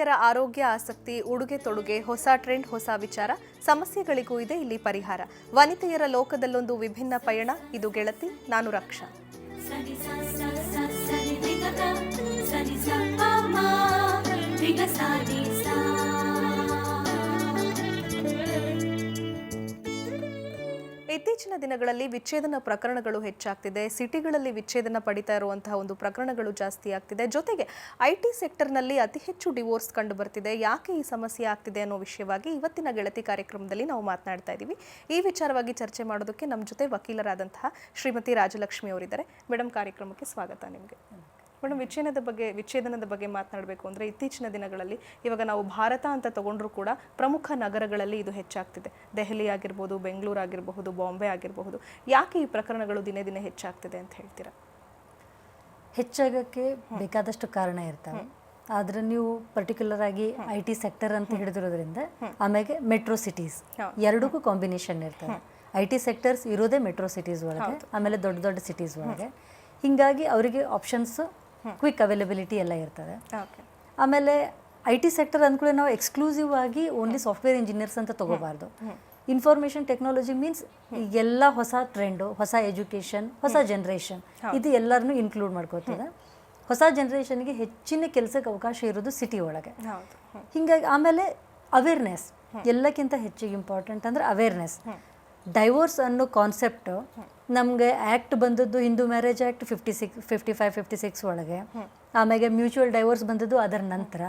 ವನಿತೆಯರ ಆರೋಗ್ಯ ಆಸಕ್ತಿ, ಉಡುಗೆ ತೊಡುಗೆ, ಹೊಸ ಟ್ರೆಂಡ್, ಹೊಸ ವಿಚಾರ, ಸಮಸ್ಯೆಗಳಿಗೂ ಇದೆ ಇಲ್ಲಿ ಪರಿಹಾರ. ವನಿತೆಯರ ಲೋಕದಲ್ಲೊಂದು ವಿಭಿನ್ನ ಪಯಣ. ಇದು ಗೆಳತಿ, ನಾನು ರಕ್ಷಾ. ಇತ್ತೀಚಿನ ದಿನಗಳಲ್ಲಿ ವಿಚ್ಛೇದನ ಪ್ರಕರಣಗಳು ಹೆಚ್ಚಾಗ್ತಿದೆ. ಸಿಟಿಗಳಲ್ಲಿ ವಿಚ್ಛೇದನ ಪಡಿತಾ ಇರುವಂತಹ ಒಂದು ಪ್ರಕರಣಗಳು ಜಾಸ್ತಿ ಆಗ್ತಿದೆ. ಜೊತೆಗೆ IT ಸೆಕ್ಟರ್ನಲ್ಲಿ ಅತಿ ಹೆಚ್ಚು ಡಿವೋರ್ಸ್ ಕಂಡು ಬರ್ತಿದೆ. ಯಾಕೆ ಈ ಸಮಸ್ಯೆ ಆಗ್ತಿದೆ ಅನ್ನೋ ವಿಷಯವಾಗಿ ಇವತ್ತಿನ ಗೆಳತಿ ಕಾರ್ಯಕ್ರಮದಲ್ಲಿ ನಾವು ಮಾತನಾಡ್ತಾ ಇದ್ದೀವಿ. ಈ ವಿಚಾರವಾಗಿ ಚರ್ಚೆ ಮಾಡೋದಕ್ಕೆ ನಮ್ಮ ಜೊತೆ ವಕೀಲರಾದಂತಹ ಶ್ರೀಮತಿ ರಾಜಲಕ್ಷ್ಮಿ ಅವರಿದ್ದಾರೆ. ಮೇಡಮ್, ಕಾರ್ಯಕ್ರಮಕ್ಕೆ ಸ್ವಾಗತ ನಿಮಗೆ. ಮೇಡಮ್, ವಿಚ್ಛೇದನದ ಬಗ್ಗೆ ಮಾತನಾಡಬೇಕು ಅಂದರೆ ಇತ್ತೀಚಿನ ದಿನಗಳಲ್ಲಿ ಇವಾಗ ನಾವು ಭಾರತ ಅಂತ ತಗೊಂಡ್ರೂ ಕೂಡ ಪ್ರಮುಖ ನಗರಗಳಲ್ಲಿ ಇದು ಹೆಚ್ಚಾಗ್ತಿದೆ. ದೆಹಲಿ ಆಗಿರ್ಬೋದು, ಬೆಂಗಳೂರು ಆಗಿರಬಹುದು, ಬಾಂಬೆ ಆಗಿರಬಹುದು. ಯಾಕೆ ಈ ಪ್ರಕರಣಗಳು ದಿನೇ ದಿನೇ ಹೆಚ್ಚಾಗ್ತಿದೆ ಅಂತ ಹೇಳ್ತೀರಾ? ಹೆಚ್ಚಾಗಕ್ಕೆ ಬೇಕಾದಷ್ಟು ಕಾರಣ ಇರ್ತವೆ. ಆದ್ರೆ ನೀವು ಪರ್ಟಿಕ್ಯುಲರ್ ಆಗಿ IT ಸೆಕ್ಟರ್ ಅಂತ ಹಿಡಿದಿರೋದ್ರಿಂದ ಆಮೇಲೆ ಮೆಟ್ರೋ ಸಿಟೀಸ್ ಎರಡಕ್ಕೂ ಕಾಂಬಿನೇಷನ್ ಇರ್ತವೆ. IT ಸೆಕ್ಟರ್ಸ್ ಇರೋದೇ ಮೆಟ್ರೋ ಸಿಟೀಸ್ ಒಳಗೆ, ಆಮೇಲೆ ದೊಡ್ಡ ದೊಡ್ಡ ಸಿಟೀಸ್ ಒಳಗೆ. ಹೀಗಾಗಿ ಅವರಿಗೆ ಆಪ್ಷನ್ಸ್, ಕ್ವಿಕ್ ಅವೈಲಬಿಲಿಟಿ ಎಲ್ಲ ಇರ್ತದೆ. ಆಮೇಲೆ IT ಸೆಕ್ಟರ್ ಅಂದ್ಕೂಳೆ ನಾವು ಎಕ್ಸ್ಕ್ಲೂಸಿವ್ ಆಗಿ ಓನ್ಲಿ ಸಾಫ್ಟ್ವೇರ್ ಇಂಜಿನಿಯರ್ಸ್ ಅಂತ ತಗೋಬಾರ್ದು. ಇನ್ಫಾರ್ಮೇಷನ್ ಟೆಕ್ನಾಲಜಿ ಮೀನ್ಸ್ ಎಲ್ಲ ಹೊಸ ಟ್ರೆಂಡು, ಹೊಸ ಎಜುಕೇಷನ್, ಹೊಸ ಜನ್ರೇಷನ್, ಇದು ಎಲ್ಲರನ್ನೂ ಇನ್ಕ್ಲೂಡ್ ಮಾಡ್ಕೋತದೆ. ಹೊಸ ಜನ್ರೇಷನ್ಗೆ ಹೆಚ್ಚಿನ ಕೆಲಸಕ್ಕೆ ಅವಕಾಶ ಇರೋದು ಸಿಟಿ ಒಳಗೆ. ಹೀಗಾಗಿ ಆಮೇಲೆ ಅವೇರ್ನೆಸ್ ಎಲ್ಲಕ್ಕಿಂತ ಹೆಚ್ಚಿಗೆ ಇಂಪಾರ್ಟೆಂಟ್ ಅಂದರೆ ಅವೇರ್ನೆಸ್. ಡೈವೋರ್ಸ್ ಅನ್ನೋ ಕಾನ್ಸೆಪ್ಟ್ ನಮಗೆ ಆ್ಯಕ್ಟ್ ಬಂದದ್ದು ಹಿಂದೂ ಮ್ಯಾರೇಜ್ ಆ್ಯಕ್ಟ್ 55-56 ಒಳಗೆ. ಆಮೇಲೆ ಮ್ಯೂಚುವಲ್ ಡೈವೋರ್ಸ್ ಬಂದದ್ದು ಅದರ ನಂತರ.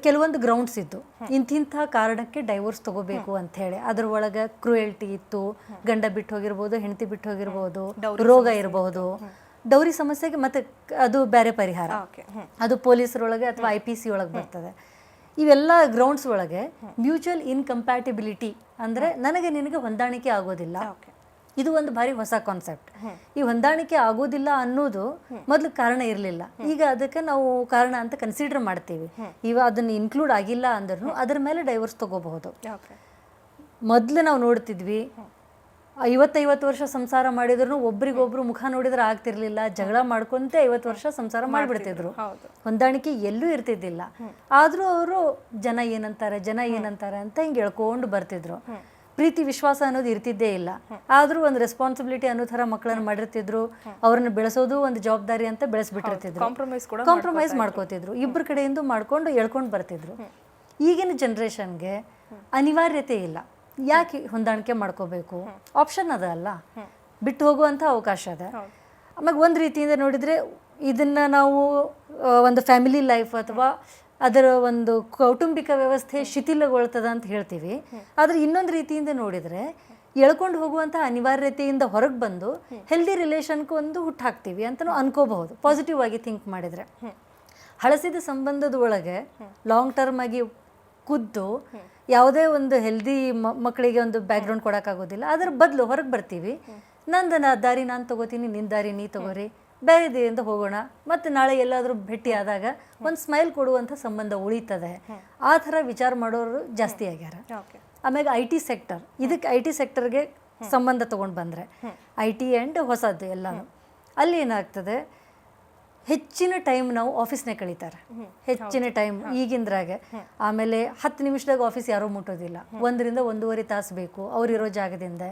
ಕೆಲವೊಂದು ಗ್ರೌಂಡ್ಸ್ ಇದ್ದು ಇಂತಿಂಥ ಕಾರಣಕ್ಕೆ ಡೈವೋರ್ಸ್ ತಗೋಬೇಕು ಅಂತ ಹೇಳಿ. ಅದ್ರ ಒಳಗೆ ಕ್ರೂಯಲ್ಟಿ ಇತ್ತು, ಗಂಡ ಬಿಟ್ಟು ಹೋಗಿರ್ಬೋದು, ಹೆಂಡತಿ ಬಿಟ್ಟು ಹೋಗಿರ್ಬೋದು, ರೋಗ ಇರಬಹುದು, ಡೌರಿ ಸಮಸ್ಯೆಗೆ ಮತ್ತೆ ಅದು ಬೇರೆ ಪರಿಹಾರ, ಅದು ಪೊಲೀಸರೊಳಗೆ ಅಥವಾ IPC ಒಳಗೆ ಬರ್ತದೆ. ಇವೆಲ್ಲ ಗ್ರೌಂಡ್ಸ್ ಒಳಗೆ ಮ್ಯೂಚುವಲ್ ಇನ್ಕಂಪ್ಯಾಟಿಬಿಲಿಟಿ ಅಂದರೆ ನನಗೆ ನಿನಗೆ ಹೊಂದಾಣಿಕೆ ಆಗೋದಿಲ್ಲ, ಇದು ಒಂದು ಭಾರಿ ಹೊಸ ಕಾನ್ಸೆಪ್ಟ್. ಈ ಹೊಂದಾಣಿಕೆ ಆಗೋದಿಲ್ಲ ಅನ್ನೋದು ಮೊದಲು ಕಾರಣ ಇರಲಿಲ್ಲ. ಈಗ ಅದಕ್ಕೆ ನಾವು ಕಾರಣ ಅಂತ ಕನ್ಸಿಡರ್ ಮಾಡ್ತೀವಿ. ಇವಾಗ ಅದನ್ನು ಇನ್ಕ್ಲೂಡ್ ಆಗಿಲ್ಲ ಅಂದ್ರೂ ಅದರ ಮೇಲೆ ಡೈವರ್ಸ್ ತಗೋಬಹುದು. ಮೊದಲು ನಾವು ನೋಡ್ತಿದ್ವಿ 50 ವರ್ಷ ಸಂಸಾರ ಮಾಡಿದ್ರು ಒಬ್ರಿಗೊಬ್ರು ಮುಖ ನೋಡಿದ್ರೆ ಆಗ್ತಿರ್ಲಿಲ್ಲ, ಜಗಳ ಮಾಡ್ಕೊಂತ 50 ವರ್ಷ ಸಂಸಾರ ಮಾಡಿಬಿಡ್ತಿದ್ರು. ಹೊಂದಾಣಿಕೆ ಎಲ್ಲೂ ಇರ್ತಿದ್ದಿಲ್ಲ. ಆದ್ರೂ ಅವರು ಜನ ಏನಂತಾರೆ ಅಂತ ಹಿಂಗೆ ಹೇಳ್ಕೊಂಡು ಬರ್ತಿದ್ರು. ಪ್ರೀತಿ ವಿಶ್ವಾಸ ಅನ್ನೋದು ಇರ್ತಿದ್ದೇ ಇಲ್ಲ. ಆದ್ರೂ ಒಂದು ರೆಸ್ಪಾನ್ಸಿಬಿಲಿಟಿ ಅನ್ನೋ ಥರ ಮಕ್ಕಳನ್ನ ಮಾಡಿರ್ತಿದ್ರು. ಅವ್ರನ್ನ ಬೆಳೆಸೋದು ಒಂದು ಜವಾಬ್ದಾರಿ ಅಂತ ಬೆಳೆಸ್ಬಿಟ್ಟಿರ್ತಿದ್ರು. ಕಾಂಪ್ರಮೈಸ್ ಮಾಡ್ಕೋತಿದ್ರು. ಇಬ್ಬರ ಕಡೆಯಿಂದ ಮಾಡ್ಕೊಂಡು ಎಳ್ಕೊಂಡು ಬರ್ತಿದ್ರು. ಈಗಿನ ಜನ್ರೇಷನ್ಗೆ ಅನಿವಾರ್ಯತೆ ಇಲ್ಲ. ಯಾಕೆ ಹೊಂದಾಣಿಕೆ ಮಾಡ್ಕೋಬೇಕು? ಆಪ್ಷನ್ ಅದ ಅಲ್ಲ, ಬಿಟ್ಟು ಹೋಗುವಂಥ ಅವಕಾಶ ಅದ. ಆಮೇಲೆ ಒಂದು ರೀತಿಯಿಂದ ನೋಡಿದರೆ ಇದನ್ನು ನಾವು ಒಂದು ಫ್ಯಾಮಿಲಿ ಲೈಫ್ ಅಥವಾ ಅದರ ಒಂದು ಕೌಟುಂಬಿಕ ವ್ಯವಸ್ಥೆ ಶಿಥಿಲಗೊಳ್ತದ ಅಂತ ಹೇಳ್ತೀವಿ. ಆದರೆ ಇನ್ನೊಂದು ರೀತಿಯಿಂದ ನೋಡಿದರೆ ಎಳ್ಕೊಂಡು ಹೋಗುವಂಥ ಅನಿವಾರ್ಯತೆಯಿಂದ ಹೊರಗೆ ಬಂದು ಹೆಲ್ದಿ ರಿಲೇಷನ್ಗೆ ಒಂದು ಹುಟ್ಟು ಹಾಕ್ತೀವಿ ಅಂತಲೂ ಅನ್ಕೋಬಹುದು, ಪಾಸಿಟಿವ್ ಆಗಿ ಥಿಂಕ್ ಮಾಡಿದರೆ. ಹಳಸಿದ ಸಂಬಂಧದ ಒಳಗೆ ಲಾಂಗ್ ಟರ್ಮ್ ಆಗಿ ಕುದ್ದು ಯಾವುದೇ ಒಂದು ಹೆಲ್ದಿ ಮಕ್ಕಳಿಗೆ ಒಂದು ಬ್ಯಾಕ್ಗ್ರೌಂಡ್ ಕೊಡೋಕ್ಕಾಗೋದಿಲ್ಲ. ಅದ್ರ ಬದಲು ಹೊರಗೆ ಬರ್ತೀವಿ, ನಂದು ದಾರಿ ನಾನು ತಗೋತೀನಿ, ನಿನ್ನ ದಾರಿ ನೀ ತಗೋರಿ, ಬೇರೆ ದೇರಿಂದ ಹೋಗೋಣ, ಮತ್ತು ನಾಳೆ ಎಲ್ಲಾದರೂ ಭೇಟಿ ಆದಾಗ ಒಂದು ಸ್ಮೈಲ್ ಕೊಡುವಂಥ ಸಂಬಂಧ ಉಳಿತದೆ. ಆ ಥರ ವಿಚಾರ ಮಾಡೋರು ಜಾಸ್ತಿ ಆಗ್ಯಾರ. ಆಮೇಲೆ IT ಸೆಕ್ಟರ್, ಇದಕ್ಕೆ IT ಸೆಕ್ಟರ್ಗೆ ಸಂಬಂಧ ತೊಗೊಂಡು ಬಂದರೆ IT ಆ್ಯಂಡ್ ಹೊಸದು ಎಲ್ಲನೂ, ಅಲ್ಲಿ ಏನಾಗ್ತದೆ, ಹೆಚ್ಚಿನ ಟೈಮ್ ನಾವು ಆಫೀಸ್ನೇ ಕಳೀತಾರೆ. ಹೆಚ್ಚಿನ ಟೈಮ್ ಈಗಿಂದ್ರಾಗೆ. ಆಮೇಲೆ 10 ನಿಮಿಷದಾಗ ಆಫೀಸ್ ಯಾರೂ ಮುಟ್ಟೋದಿಲ್ಲ. 1 ರಿಂದ 1.5 ತಾಸು ಬೇಕು ಅವರಿರೋ ಜಾಗದಿಂದ.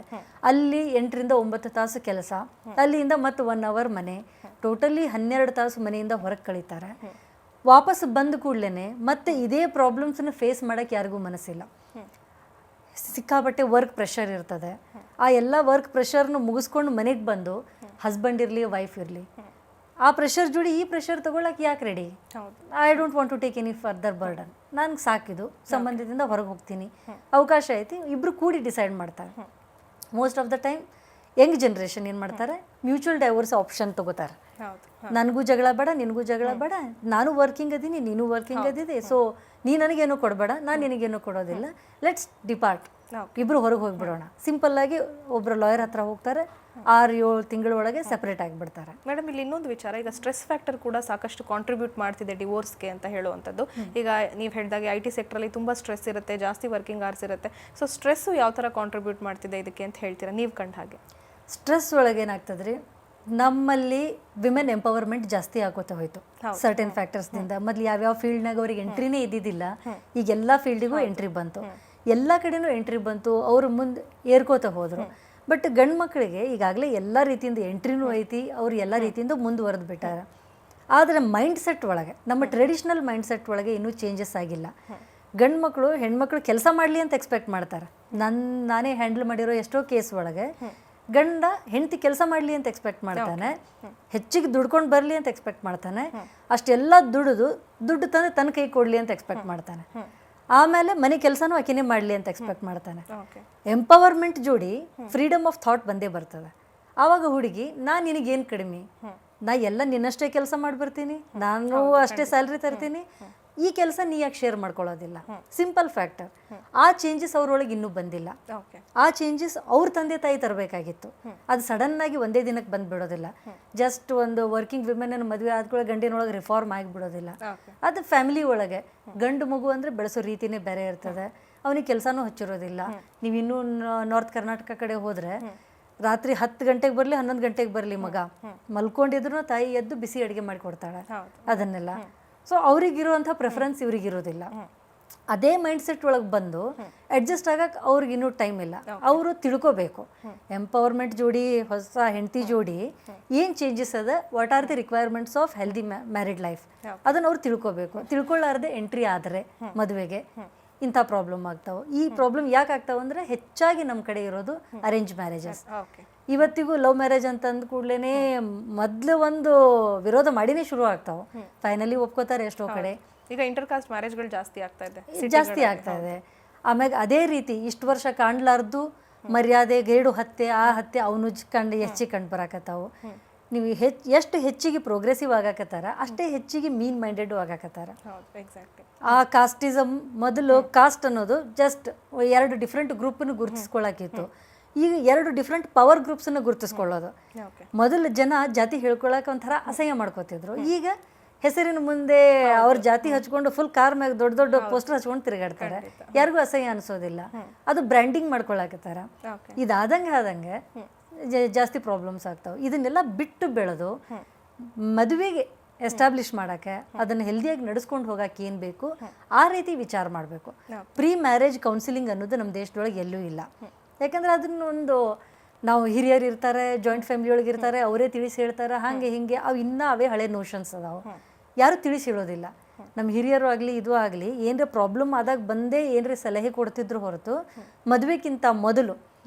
ಅಲ್ಲಿ 8 ರಿಂದ 9 ತಾಸು ಕೆಲಸ, ಅಲ್ಲಿಂದ ಮತ್ತು 1 ಅವರ್ ಮನೆ. ಟೋಟಲಿ 12 ತಾಸು ಮನೆಯಿಂದ ಹೊರಗೆ ಕಳೀತಾರೆ. ವಾಪಸ್ ಬಂದ ಕೂಡಲೇ ಮತ್ತೆ ಇದೇ ಪ್ರಾಬ್ಲಮ್ಸನ್ನು ಫೇಸ್ ಮಾಡೋಕ್ಕೆ ಯಾರಿಗೂ ಮನಸ್ಸಿಲ್ಲ. ಸಿಕ್ಕಾಪಟ್ಟೆ ವರ್ಕ್ ಪ್ರೆಷರ್ ಇರ್ತದೆ. ಆ ಎಲ್ಲ ವರ್ಕ್ ಪ್ರೆಷರ್ನು ಮುಗಿಸ್ಕೊಂಡು ಮನೆಗೆ ಬಂದು ಹಸ್ಬೆಂಡ್ ಇರಲಿ, ವೈಫ್ ಇರಲಿ, ಆ ಪ್ರೆಷರ್ ಜೋಡಿ ಈ ಪ್ರೆಷರ್ ತೊಗೊಳಕ್ಕೆ ಯಾಕೆ ready? I don't want to take any further burden, ನನಗೆ ಸಾಕಿದು, ಸಂಬಂಧದಿಂದ ಹೊರಗೆ ಹೋಗ್ತೀನಿ, ಅವಕಾಶ ಐತಿ, ಇಬ್ಬರು ಕೂಡಿ ಡಿಸೈಡ್ ಮಾಡ್ತಾರೆ. Most of the time Young generation ಏನು ಮಾಡ್ತಾರೆ, ಮ್ಯೂಚುವಲ್ ಡೈವೋರ್ಸ್ ಆಪ್ಷನ್ ತೊಗೋತಾರೆ. ನನಗೂ ಜಗಳ ಬೇಡ, ನಿನಗೂ ಜಗಳ ಬೇಡ, ನಾನು ವರ್ಕಿಂಗ್ ಅದೀನಿ, ನೀನು ವರ್ಕಿಂಗ್ ಅದಿದೆ, ಸೊ ನೀ ನನಗೇನು ಕೊಡಬೇಡ, ನಾನು ನಿನಗೇನು ಕೊಡೋದಿಲ್ಲ, ಲೆಟ್ಸ್ ಡಿಪಾರ್ಟ್, ಇಬ್ಬರು ಹೊರಗೆ ಹೋಗಿಬಿಡೋಣ. ಸಿಂಪಲ್ಲಾಗಿ ಒಬ್ಬರು ಲಾಯರ್ ಹತ್ರ ಹೋಗ್ತಾರೆ, 6-7 ತಿಂಗಳೊಳಗೆ ಸೆಪರೇಟ್ ಆಗಿಬಿಡ್ತಾರೆ. ಮೇಡಮ್, ಇಲ್ಲಿ ಇನ್ನೊಂದು ವಿಚಾರ, ಈಗ ಸ್ಟ್ರೆಸ್ ಫ್ಯಾಕ್ಟರ್ ಕೂಡ ಸಾಕಷ್ಟು ಕಾಂಟ್ರಿಬ್ಯೂಟ್ ಮಾಡ್ತಿದೆ ಡಿವೋರ್ಸ್ಗೆ ಅಂತ ಹೇಳುವಂಥದ್ದು. ಈಗ ನೀವು ಹೇಳಿದಾಗೆ IT ಸೆಕ್ಟ್ರಲ್ಲಿ ತುಂಬ ಸ್ಟ್ರೆಸ್ ಇರುತ್ತೆ, ಜಾಸ್ತಿ ವರ್ಕಿಂಗ್ ಅವರ್ಸ್ ಇರುತ್ತೆ. ಸೊ ಸ್ಟ್ರೆಸ್ಸು ಯಾವ ಥರ ಕಾಂಟ್ರಿಬ್ಯೂಟ್ ಮಾಡ್ತಿದೆ ಇದಕ್ಕೆ ಅಂತ ಹೇಳ್ತೀರಾ ನೀವು ಕಂಡ ಹಾಗೆ? ಸ್ಟ್ರೆಸ್ ಒಳಗೆ ಏನಾಗ್ತದೆ ರೀ, ನಮ್ಮಲ್ಲಿ ವಿಮೆನ್ ಎಂಪವರ್ಮೆಂಟ್ ಜಾಸ್ತಿ ಆಗೋತಾ ಹೋಯ್ತು ಸರ್ಟೆನ್ ಫ್ಯಾಕ್ಟರ್ಸ್ನಿಂದ. ಮೊದ್ಲು ಯಾವ್ಯಾವ ಫೀಲ್ಡ್ನಾಗ ಅವ್ರಿಗೆ ಎಂಟ್ರಿನೇ ಇದ್ದಿದ್ದಿಲ್ಲ, ಈಗ ಎಲ್ಲ ಫೀಲ್ಡಿಗೂ ಎಂಟ್ರಿ ಬಂತು, ಎಲ್ಲ ಕಡೆನೂ ಎಂಟ್ರಿ ಬಂತು, ಅವರು ಮುಂದೆ ಏರ್ಕೋತಾ ಹೋದರು. ಬಟ್ ಗಂಡು ಮಕ್ಕಳಿಗೆ ಈಗಾಗಲೇ ಎಲ್ಲ ರೀತಿಯಿಂದ ಎಂಟ್ರಿನೂ ಐತಿ, ಅವ್ರು ಎಲ್ಲ ರೀತಿಯಿಂದ ಮುಂದುವರೆದು ಬಿಟ್ಟಾರ. ಆದರೆ ಮೈಂಡ್ ಸೆಟ್ ಒಳಗೆ, ನಮ್ಮ ಟ್ರೆಡಿಷ್ನಲ್ ಮೈಂಡ್ ಸೆಟ್ ಒಳಗೆ ಇನ್ನೂ ಚೇಂಜಸ್ ಆಗಿಲ್ಲ. ಗಂಡು ಮಕ್ಕಳು ಹೆಣ್ಮಕ್ಳು ಕೆಲಸ ಮಾಡಲಿ ಅಂತ ಎಕ್ಸ್ಪೆಕ್ಟ್ ಮಾಡ್ತಾರೆ. ನಾನೇ ಹ್ಯಾಂಡಲ್ ಮಾಡಿರೋ ಎಷ್ಟೋ ಕೇಸ್ ಒಳಗೆ ಗಂಡ ಹೆಂಡತಿ ಕೆಲಸ ಮಾಡಲಿ ಅಂತ ಎಕ್ಸ್ಪೆಕ್ಟ್ ಮಾಡ್ತಾನೆ, ಹೆಚ್ಚಿಗೆ ದುಡ್ಕೊಂಡು ಬರಲಿ ಅಂತ ಎಕ್ಸ್ಪೆಕ್ಟ್ ಮಾಡ್ತಾನೆ, ಅಷ್ಟೆಲ್ಲ ದುಡ್ಡು ತಂದು ತನ್ನ ಕೈ ಕೊಡಲಿ ಅಂತ ಎಕ್ಸ್ಪೆಕ್ಟ್ ಮಾಡ್ತಾನೆ. ಆಮೇಲೆ ಮನೆ ಕೆಲಸನೂ ಆಕೆನೇ ಮಾಡಲಿ ಅಂತ ಎಕ್ಸ್ಪೆಕ್ಟ್ ಮಾಡ್ತಾನೆ. ಎಂಪವರ್ಮೆಂಟ್ ಜೋಡಿ ಫ್ರೀಡಮ್ ಆಫ್ ಥಾಟ್ ಬಂದೇ ಬರ್ತದೆ. ಆವಾಗ ಹುಡುಗಿ, ನಾನು ನಿನಗೇನು ಕಡಿಮೆ, ನಾ ಎಲ್ಲ ನಿನ್ನಷ್ಟೇ ಕೆಲಸ ಮಾಡಿ ಬರ್ತೀನಿ, ನಾನು ಅಷ್ಟೇ ಸ್ಯಾಲ್ರಿ ತರ್ತೀನಿ, ಈ ಕೆಲಸ ನೀ ಯಾಕೆ ಶೇರ್ ಮಾಡ್ಕೊಳ್ಳೋದಿಲ್ಲ? Simple factor. ಆ ಚೇಂಜಸ್ ಅವ್ರೊಳಗೆ ಇನ್ನೂ ಬಂದಿಲ್ಲ. ಆ ಚೇಂಜಸ್ ಅವ್ರ ತಂದೆ ತಾಯಿ ತರಬೇಕಾಗಿತ್ತು. ಅದು ಸಡನ್ ಆಗಿ ಒಂದೇ ದಿನಕ್ಕೆ ಬಂದ್ಬಿಡೋದಿಲ್ಲ. ಜಸ್ಟ್ ಒಂದು ವರ್ಕಿಂಗ್ ವಿಮೆನ್ ಮದುವೆ ಆದ್ಕೊಳ್ಳೋ ಗಂಡಿನೊಳಗೆ ರಿಫಾರ್ಮ್ ಆಗಿಬಿಡೋದಿಲ್ಲ. ಅದು ಫ್ಯಾಮಿಲಿ ಒಳಗೆ ಗಂಡು ಮಗು ಅಂದರೆ ಬೆಳೆಸೋ ರೀತಿನೇ ಬೇರೆ ಇರ್ತದೆ. ಅವನಿಗೆ ಕೆಲಸನೂ ಹಚ್ಚಿರೋದಿಲ್ಲ. ನೀವು ಇನ್ನೂ ನಾರ್ತ್ ಕರ್ನಾಟಕ ಕಡೆ ಹೋದರೆ ರಾತ್ರಿ 10 ಗಂಟೆಗೆ ಬರಲಿ 11 ಗಂಟೆಗೆ ಬರಲಿ ಮಗ ಮಲ್ಕೊಂಡಿದ್ರು ತಾಯಿ ಎದ್ದು ಬಿಸಿ ಅಡುಗೆ ಮಾಡಿಕೊಡ್ತಾಳೆ ಅದನ್ನೆಲ್ಲ. ಸೊ ಅವ್ರಿಗಿರುವಂಥ ಪ್ರಿಫರೆನ್ಸ್ ಇವ್ರಿಗಿರೋದಿಲ್ಲ. ಅದೇ ಮೈಂಡ್ ಸೆಟ್ ಒಳಗೆ ಬಂದು ಅಡ್ಜಸ್ಟ್ ಆಗಕ್ಕೆ ಅವ್ರಿಗಿನ್ನೂ ಟೈಮ್ ಇಲ್ಲ. ಅವರು ತಿಳ್ಕೋಬೇಕು ಎಂಪವರ್ಮೆಂಟ್ ಜೋಡಿ, ಹೊಸ ಹೆಂಡತಿ ಜೋಡಿ ಏನು ಚೇಂಜಸ್ ಅದ, what are the requirements of healthy married life, ಅದನ್ನು ಅವ್ರು ತಿಳ್ಕೋಬೇಕು. ತಿಳ್ಕೊಳ್ಳಾರ್ದೆ ಎಂಟ್ರಿ ಆದರೆ ಮದುವೆಗೆ ಇಂಥ ಪ್ರಾಬ್ಲಮ್ ಆಗ್ತಾವೆ. ಈ ಪ್ರಾಬ್ಲಮ್ ಯಾಕೆ ಆಗ್ತಾವೆ ಅಂದರೆ ಹೆಚ್ಚಾಗಿ ನಮ್ಮ ಕಡೆ ಇರೋದು ಅರೇಂಜ್ ಮ್ಯಾರೇಜಸ್. ಇವತ್ತಿಗೂ ಲವ್ ಮ್ಯಾರೇಜ್ ಅಂತ ಅಂದ ಕೂಡಲೇ ಮೊದಲು ಒಂದು ವಿರೋಧ ಮಾಡಿನೇ ಶುರು ಆಗ್ತಾವೆ, ಫೈನಲಿ ಒಪ್ಕೋತಾರೆ ಎಷ್ಟೋ ಕಡೆ. ಈಗ ಇಂಟರ್ ಕಾಸ್ಟ್ ಮ್ಯಾರೇಜ್ಗಳು ಜಾಸ್ತಿ ಆಗ್ತಾ ಇದೆ. ಆಮ್ಯಾಗ ಅದೇ ರೀತಿ ಇಷ್ಟು ವರ್ಷ ಕಾಣ್ಲಾರ್ದು ಮರ್ಯಾದೆ ಗೇಡು ಹತ್ಯೆ, ಆ ಹತ್ಯೆ ಅವನು ಕಂಡು ಹೆಚ್ಚಿಗೆ ಕಂಡು ಬರಾಕತ್ತಾವು. ನೀವು ಎಷ್ಟು ಹೆಚ್ಚಿಗೆ ಪ್ರೋಗ್ರೆಸಿವ್ ಆಗಾಕತ್ತಾರ ಅಷ್ಟೇ ಹೆಚ್ಚಿಗೆ ಮೀನ್ ಮೈಂಡೆಡ್ ಆಗಾಕತ್ತಾರ. ಆ ಕಾಸ್ಟಿಸಮ್, ಮೊದಲು ಕಾಸ್ಟ್ ಅನ್ನೋದು ಜಸ್ಟ್ 2 ಡಿಫ್ರೆಂಟ್ ಗ್ರೂಪನ್ನು ಗುರುತಿಸ್ಕೊಳ್ಳಾಕಿತ್ತು. ಈಗ 2 ಡಿಫ್ರೆಂಟ್ ಪವರ್ ಗ್ರೂಪ್ಸನ್ನು ಗುರುತಿಸ್ಕೊಳ್ಳೋದು. ಮೊದಲು ಜನ ಜಾತಿ ಹೇಳ್ಕೊಳಕ್ಕೆ ಒಂಥರ ಅಸಹ್ಯ ಮಾಡ್ಕೋತಿದ್ರು. ಈಗ ಹೆಸರಿನ ಮುಂದೆ ಅವ್ರ ಜಾತಿ ಹಚ್ಕೊಂಡು ಫುಲ್ ಕಾರ್ ಮ್ಯಾಗ ದೊಡ್ಡ ದೊಡ್ಡ ಪೋಸ್ಟರ್ ಹಚ್ಕೊಂಡು ತಿರುಗಾಡ್ತಾರೆ. ಯಾರಿಗೂ ಅಸಹ್ಯ ಅನಿಸೋದಿಲ್ಲ. ಅದು ಬ್ರ್ಯಾಂಡಿಂಗ್ ಮಾಡ್ಕೊಳಕತ್ತಾರ. ಇದಾದಂಗೆ ಜಾಸ್ತಿ ಪ್ರಾಬ್ಲಮ್ಸ್ ಆಗ್ತಾವೆ. ಇದನ್ನೆಲ್ಲ ಬಿಟ್ಟು ಬೆಳೆದು ಮದುವೆಗೆ ಎಸ್ಟಾಬ್ಲಿಷ್ ಮಾಡೋಕ್ಕೆ, ಅದನ್ನು ಹೆಲ್ದಿಯಾಗಿ ನಡೆಸ್ಕೊಂಡು ಹೋಗೋಕೆ ಏನು ಬೇಕು ಆ ರೀತಿ ವಿಚಾರ ಮಾಡಬೇಕು. ಪ್ರೀ ಮ್ಯಾರೇಜ್ ಕೌನ್ಸಿಲಿಂಗ್ ಅನ್ನೋದು ನಮ್ಮ ದೇಶದೊಳಗೆ ಎಲ್ಲೂ ಇಲ್ಲ. ಯಾಕಂದರೆ ಅದನ್ನೊಂದು ನಾವು ಹಿರಿಯರು ಇರ್ತಾರೆ, ಜಾಯಿಂಟ್ ಫ್ಯಾಮಿಲಿ ಒಳಗೆ ಇರ್ತಾರೆ, ಅವರೇ ತಿಳಿಸಿ ಹೇಳ್ತಾರೆ, ಹಾಗೆ ಹೀಗೆ ಅವು ಇನ್ನೂ ಅವೇ ಹಳೆ ನೋಷನ್ಸ್ ಅದಾವೆ, ಯಾರೂ ತಿಳಿಸಿ ಹೇಳೋದಿಲ್ಲ. ನಮ್ಮ ಹಿರಿಯರು ಆಗಲಿ ಇದು ಆಗಲಿ ಏನರ ಪ್ರಾಬ್ಲಮ್ ಆದಾಗ ಬಂದೇ ಏನರ ಸಲಹೆ ಕೊಡ್ತಿದ್ರು ಹೊರತು ಮದುವೆಗಿಂತ ಮೊದಲು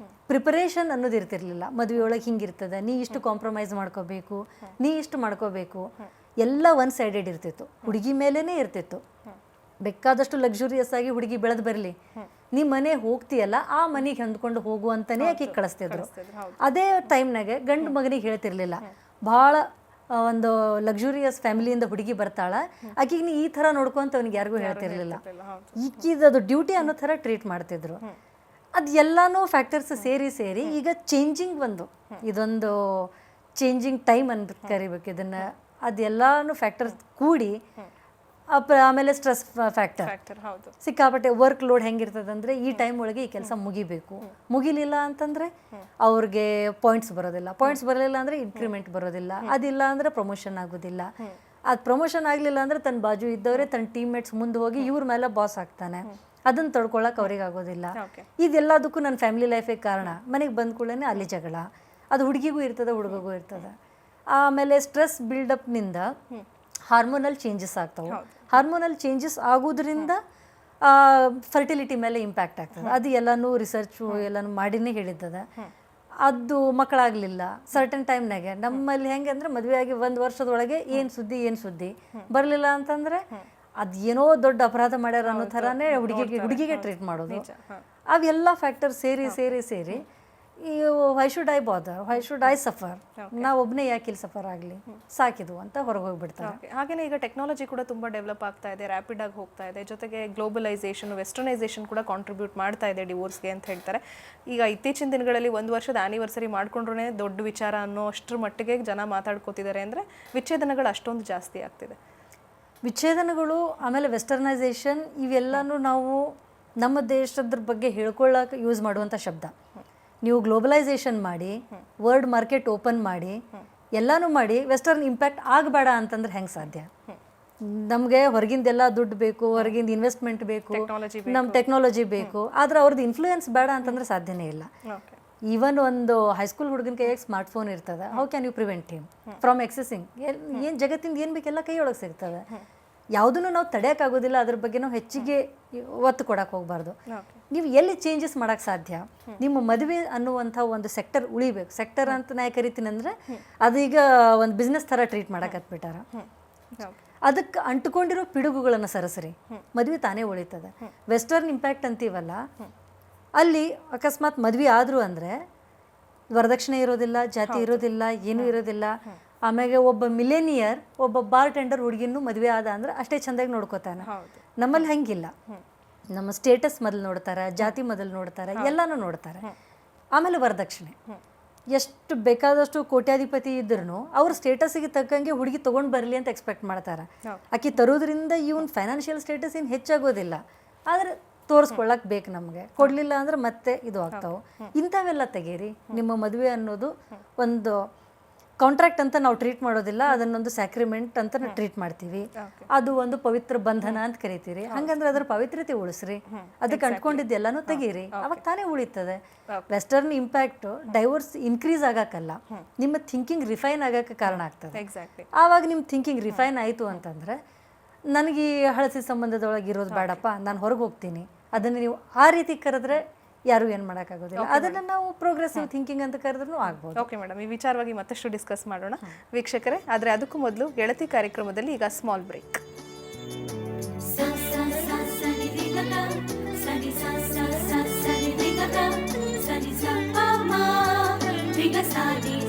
ಪ್ರಿಪರೇಷನ್ ಅನ್ನೋದು ಇರ್ತಿರ್ಲಿಲ್ಲ. ಮದುವೆ ಒಳಗೆ ಹಿಂಗಿರ್ತದೆ, ನೀ ಇಷ್ಟು ಕಾಂಪ್ರಮೈಸ್ ಮಾಡ್ಕೋಬೇಕು, ನೀ ಇಷ್ಟು ಮಾಡ್ಕೋಬೇಕು, ಎಲ್ಲ ಒನ್ ಸೈಡೆಡ್ ಇರ್ತಿತ್ತು. ಹುಡುಗಿ ಮೇಲೇ ಇರ್ತಿತ್ತು. ಬೇಕಾದಷ್ಟು ಲಕ್ಸುರಿಯಸ್ ಆಗಿ ಹುಡುಗಿ ಬೆಳೆದು ಬರಲಿ, ನೀ ಮನೆ ಹೋಗ್ತೀಯಲ್ಲ ಆ ಮನೆಗೆ ಹೊಂದ್ಕೊಂಡು ಹೋಗು ಅಂತಲೇ ಆಕೆಗೆ ಕಳಿಸ್ತಿದ್ರು. ಅದೇ ಟೈಮ್ನಾಗೆ ಗಂಡು ಮಗನಿಗೆ ಹೇಳ್ತಿರ್ಲಿಲ್ಲ. ಭಾಳ ಒಂದು ಲಕ್ಸುರಿಯಸ್ ಫ್ಯಾಮಿಲಿಯಿಂದ ಹುಡುಗಿ ಬರ್ತಾಳ, ಆಕೆಗೆ ನೀ ಈ ಥರ ನೋಡ್ಕೊಂತ ಅವ್ನಿಗೆ ಯಾರಿಗೂ ಹೇಳ್ತಿರ್ಲಿಲ್ಲ. ಈಕಿದದು ಡ್ಯೂಟಿ ಅನ್ನೋ ಥರ ಟ್ರೀಟ್ ಮಾಡ್ತಿದ್ರು. ಅದು ಎಲ್ಲನೂ ಫ್ಯಾಕ್ಟರ್ಸ್ ಸೇರಿ ಈಗ ಚೇಂಜಿಂಗ್ ಇದೊಂದು ಚೇಂಜಿಂಗ್ ಟೈಮ್ ಅಂತ ಕರಿಬೇಕು ಇದನ್ನು. ಅದೆಲ್ಲನೂ ಫ್ಯಾಕ್ಟರ್ಸ್ ಕೂಡಿ ಆಮೇಲೆ ಸ್ಟ್ರೆಸ್ ಫ್ಯಾಕ್ಟರ್ ಸಿಕ್ಕಾಪಟ್ಟೆ. ವರ್ಕ್ ಲೋಡ್ ಹೆಂಗಿರ್ತದೆ ಅಂದರೆ ಈ ಟೈಮ್ ಒಳಗೆ ಈ ಕೆಲಸ ಮುಗಿಲಿಲ್ಲ ಅಂತಂದರೆ ಅವ್ರಿಗೆ ಪಾಯಿಂಟ್ಸ್ ಬರಲಿಲ್ಲ ಅಂದರೆ ಇನ್ಕ್ರಿಮೆಂಟ್ ಬರೋದಿಲ್ಲ, ಅದಿಲ್ಲ ಅಂದರೆ ಪ್ರಮೋಷನ್ ಆಗೋದಿಲ್ಲ. ಅದು ಪ್ರಮೋಷನ್ ಆಗಲಿಲ್ಲ ಅಂದರೆ ತನ್ನ ಬಾಜು ಇದ್ದವರೇ ತನ್ನ ಟೀಮ್ಮೇಟ್ಸ್ ಮುಂದೆ ಹೋಗಿ ಇವ್ರ ಮೇಲೆ ಬಾಸ್ ಆಗ್ತಾನೆ. ಅದನ್ನು ತಡ್ಕೊಳಕ್ಕೆ ಅವ್ರಿಗೆ ಆಗೋದಿಲ್ಲ. ಇದೆಲ್ಲದಕ್ಕೂ ನನ್ನ ಫ್ಯಾಮಿಲಿ ಲೈಫೇ ಕಾರಣ. ಮನೆಗೆ ಬಂದ ಕೂಡಲೇ ಅಲ್ಲಿ ಜಗಳ, ಅದು ಹುಡುಗಿಗೂ ಇರ್ತದೆ ಹುಡುಗಗೂ ಇರ್ತದೆ. ಆಮೇಲೆ ಸ್ಟ್ರೆಸ್ ಬಿಲ್ಡಪ್ನಿಂದ ಹಾರ್ಮೋನಲ್ ಚೇಂಜಸ್ ಆಗ್ತಾವೆ. ಹಾರ್ಮೋನಲ್ ಚೇಂಜಸ್ ಆಗೋದ್ರಿಂದ ಫರ್ಟಿಲಿಟಿ ಮೇಲೆ ಇಂಪ್ಯಾಕ್ಟ್ ಆಗ್ತದೆ. ಅದು ಎಲ್ಲನೂ ರಿಸರ್ಚು ಎಲ್ಲನೂ ಮಾಡಿನೇ ಹೇಳಿದ್ದದ. ಅದು ಮಕ್ಕಳಾಗಲಿಲ್ಲ ಸರ್ಟನ್ ಟೈಮ್ನಾಗೆ. ನಮ್ಮಲ್ಲಿ ಹೆಂಗೆ ಅಂದರೆ ಮದುವೆ ಆಗಿ 1 ವರ್ಷದೊಳಗೆ ಏನು ಸುದ್ದಿ ಬರಲಿಲ್ಲ ಅಂತಂದರೆ ಅದು ಏನೋ ದೊಡ್ಡ ಅಪರಾಧ ಮಾಡ್ಯಾರ ಅನ್ನೋ ಥರನೇ ಹುಡುಗಿಗೆ ಟ್ರೀಟ್ ಮಾಡೋದು. ಅವೆಲ್ಲ ಫ್ಯಾಕ್ಟರ್ ಸೇರಿ ಈ ವೈ ಶುಡ್ ಐ ಸಫರ್, ನಾವು ಒಬ್ಬನೇ ಯಾಕೆ ಇಲ್ಲಿ ಸಫರ್ ಆಗಲಿ, ಸಾಕಿದು ಅಂತ ಹೊರಗೆ ಹೋಗ್ಬಿಡ್ತಾರೆ. ಹಾಗೆಯೇ ಈಗ ಟೆಕ್ನಾಲಜಿ ಕೂಡ ತುಂಬ ಡೆವಲಪ್ ಆಗ್ತಾ ಇದೆ, ರ್ಯಾಪಿಡ್ ಆಗಿ ಹೋಗ್ತಾ ಇದೆ. ಜೊತೆಗೆ ಗ್ಲೋಬಲೈಸೇಷನ್, ವೆಸ್ಟರ್ನೈಸೇಷನ್ ಕೂಡ ಕಾಂಟ್ರಿಬ್ಯೂಟ್ ಮಾಡ್ತಾ ಇದೆ ಡಿವೋರ್ಸ್ಗೆ ಅಂತ ಹೇಳ್ತಾರೆ. ಈಗ ಇತ್ತೀಚಿನ ದಿನಗಳಲ್ಲಿ 1 ವರ್ಷದ ಆ್ಯನಿವರ್ಸರಿ ಮಾಡ್ಕೊಂಡ್ರೆ ದೊಡ್ಡ ವಿಚಾರ ಅನ್ನೋ ಅಷ್ಟರ ಮಟ್ಟಿಗೆ ಜನ ಮಾತಾಡ್ಕೋತಿದ್ದಾರೆ. ಅಂದರೆ ವಿಚ್ಛೇದನಗಳು ಅಷ್ಟೊಂದು ಜಾಸ್ತಿ ಆಗ್ತಿದೆ. ವಿಚ್ಛೇದನಗಳು ಆಮೇಲೆ ವೆಸ್ಟರ್ನೈಸೇಷನ್ ಇವೆಲ್ಲನೂ ನಾವು ನಮ್ಮ ದೇಶದ ಬಗ್ಗೆ ಹೇಳ್ಕೊಳ್ಳೋಕೆ ಯೂಸ್ ಮಾಡುವಂಥ ಶಬ್ದ. ನೀವು ಗ್ಲೋಬಲೈಸೇಷನ್ ಮಾಡಿ, ವರ್ಲ್ಡ್ ಮಾರ್ಕೆಟ್ ಓಪನ್ ಮಾಡಿ, ಎಲ್ಲನೂ ಮಾಡಿ ವೆಸ್ಟರ್ನ್ ಇಂಪ್ಯಾಕ್ಟ್ ಆಗಬೇಡ ಅಂತಂದ್ರೆ ಹೆಂಗೆ ಸಾಧ್ಯ? ನಮಗೆ ಹೊರಗಿಂದೆಲ್ಲ ದುಡ್ಡು ಬೇಕು, ಹೊರಗಿಂದ ಇನ್ವೆಸ್ಟ್ಮೆಂಟ್ ಬೇಕು, ನಮ್ಮ ಟೆಕ್ನಾಲಜಿ ಬೇಕು, ಆದ್ರೆ ಅವ್ರದ್ದು ಇನ್ಫ್ಲೂಯೆನ್ಸ್ ಬೇಡ ಅಂತಂದ್ರೆ ಸಾಧ್ಯನೇ ಇಲ್ಲ. ಈವನ್ ಒಂದು ಹೈಸ್ಕೂಲ್ ಹುಡುಗನ ಕೈಯಾಗ ಸ್ಮಾರ್ಟ್ ಫೋನ್ ಇರ್ತದೆ, how can you prevent him from accessing? ಏನು ಜಗತ್ತಿಂದ ಏನು ಬೇಕೆಲ್ಲ ಕೈಯೊಳಗೆ ಸಿಗ್ತದೆ, ಯಾವುದನ್ನು ನಾವು ತಡೆಯೋಕ್ಕಾಗೋದಿಲ್ಲ. ಅದ್ರ ಬಗ್ಗೆ ನಾವು ಹೆಚ್ಚಿಗೆ ಒತ್ತು ಕೊಡಕ್ಕೆ ಹೋಗ್ಬಾರ್ದು. ನೀವು ಎಲ್ಲಿ ಚೇಂಜಸ್ ಮಾಡೋಕ್ಕೆ ಸಾಧ್ಯ? ನಿಮ್ಮ ಮದುವೆ ಅನ್ನುವಂಥ ಒಂದು ಸೆಕ್ಟರ್ ಉಳಿಬೇಕು. ಸೆಕ್ಟರ್ ಅಂತ ನಾ ಕರಿತೀನಿ ಅಂದರೆ ಅದೀಗ ಒಂದು ಬಿಸ್ನೆಸ್ ಥರ ಟ್ರೀಟ್ ಮಾಡಕತ್ಬಿಟ್ಟಾರ. ಅದಕ್ಕೆ ಅಂಟ್ಕೊಂಡಿರೋ ಪಿಡುಗುಗಳನ್ನು ಸರಸರಿ, ಮದುವೆ ತಾನೇ ಉಳಿತದೆ. ವೆಸ್ಟರ್ನ್ ಇಂಪ್ಯಾಕ್ಟ್ ಅಂತೀವಲ್ಲ, ಅಲ್ಲಿ ಅಕಸ್ಮಾತ್ ಮದುವೆ ಆದರೂ ಅಂದರೆ ವರದಕ್ಷಿಣೆ ಇರೋದಿಲ್ಲ, ಜಾತಿ ಇರೋದಿಲ್ಲ, ಏನೂ ಇರೋದಿಲ್ಲ. ಆಮೇಲೆ ಒಬ್ಬ ಮಿಲೇನಿಯರ್ ಒಬ್ಬ ಬಾರ್ ಟೆಂಡರ್ ಹುಡುಗಿನೂ ಮದುವೆ ಆದ ಅಂದ್ರೆ ಅಷ್ಟೇ ಚೆಂದಾಗಿ ನೋಡ್ಕೋತಾನೆ. ನಮ್ಮಲ್ಲಿ ಹಂಗಿಲ್ಲ. ನಮ್ಮ ಸ್ಟೇಟಸ್ ಮೊದಲು ನೋಡ್ತಾರೆ, ಜಾತಿ ಮೊದಲು ನೋಡ್ತಾರೆ, ಎಲ್ಲನೂ ನೋಡ್ತಾರೆ. ಆಮೇಲೆ ವರದಕ್ಷಿಣೆ ಎಷ್ಟು ಬೇಕಾದಷ್ಟು ಕೋಟ್ಯಾಧಿಪತಿ ಇದ್ರೂ ಅವ್ರ ಸ್ಟೇಟಸ್ಗೆ ತಕ್ಕಂಗೆ ಹುಡುಗಿ ತೊಗೊಂಡು ಬರಲಿ ಅಂತ ಎಕ್ಸ್ಪೆಕ್ಟ್ ಮಾಡ್ತಾರೆ. ಆಕೆ ತರೋದ್ರಿಂದ ಇವನ್ ಫೈನಾನ್ಷಿಯಲ್ ಸ್ಟೇಟಸ್ ಏನು ಹೆಚ್ಚಾಗೋದಿಲ್ಲ, ಆದರೆ ತೋರಿಸ್ಕೊಳ್ಳಕ್ಕೆ ಬೇಕು ನಮಗೆ. ಕೊಡಲಿಲ್ಲ ಅಂದ್ರೆ ಮತ್ತೆ ಇದು ಆಗ್ತಾವೆ. ಇಂಥವೆಲ್ಲ ತೆಗೀರಿ. ನಿಮ್ಮ ಮದುವೆ ಅನ್ನೋದು ಒಂದು ಕಾಂಟ್ರಾಕ್ಟ್ ಅಂತ ನಾವು ಟ್ರೀಟ್ ಮಾಡೋದಿಲ್ಲ, ಅದನ್ನೊಂದು ಸ್ಯಾಕ್ರಿಮೆಂಟ್ ಅಂತ ಟ್ರೀಟ್ ಮಾಡ್ತೀವಿ. ಅದು ಒಂದು ಪವಿತ್ರ ಬಂಧನ ಅಂತ ಕರಿತೀರಿ. ಹಂಗಂದ್ರೆ ಅದ್ರ ಪವಿತ್ರತೆ ಉಳಿಸ್ರಿ, ಅದಕ್ಕೆ ಅಂಟ್ಕೊಂಡಿದ್ದು ಎಲ್ಲಾನು ತೆಗೀರಿ, ಅವಾಗ ತಾನೇ ಉಳಿತದೆ. ವೆಸ್ಟರ್ನ್ ಇಂಪ್ಯಾಕ್ಟ್ ಡೈವೋರ್ಸ್ ಇನ್ಕ್ರೀಸ್ ಆಗಕ್ಕಲ್ಲ, ನಿಮ್ಮ ಥಿಂಕಿಂಗ್ ರಿಫೈನ್ ಆಗಕ್ಕೆ ಕಾರಣ ಆಗ್ತದೆ. ಆವಾಗ ನಿಮ್ಮ ಥಿಂಕಿಂಗ್ ರಿಫೈನ್ ಆಯಿತು ಅಂತಂದ್ರೆ, ನನಗೆ ಈ ಹಳಸಿ ಸಂಬಂಧದೊಳಗೆ ಇರೋದು ಬೇಡಪ್ಪ, ನಾನು ಹೊರಗೆ ಹೋಗ್ತೀನಿ, ಅದನ್ನು ನೀವು ಆ ರೀತಿ ಕರೆದ್ರೆ ಯಾರು ಏನು ಮಾಡೋಕ್ಕಾಗೋದಿಲ್ಲ. ಅದನ್ನು ನಾವು ಪ್ರೋಗ್ರೆಸಿವ್ ಥಿಂಕಿಂಗ್ ಅಂತ ಕರೆದ್ರೂ ಆಗ್ಬೋದು. ಓಕೆ ಮೇಡಮ್, ಈ ವಿಚಾರವಾಗಿ ಮತ್ತಷ್ಟು ಡಿಸ್ಕಸ್ ಮಾಡೋಣ ವೀಕ್ಷಕರೇ. ಆದರೆ ಅದಕ್ಕೂ ಮೊದಲು ಗೆಳತಿ ಕಾರ್ಯಕ್ರಮದಲ್ಲಿ ಈಗ ಸ್ಮಾಲ್ ಬ್ರೇಕ್. ಸನಿ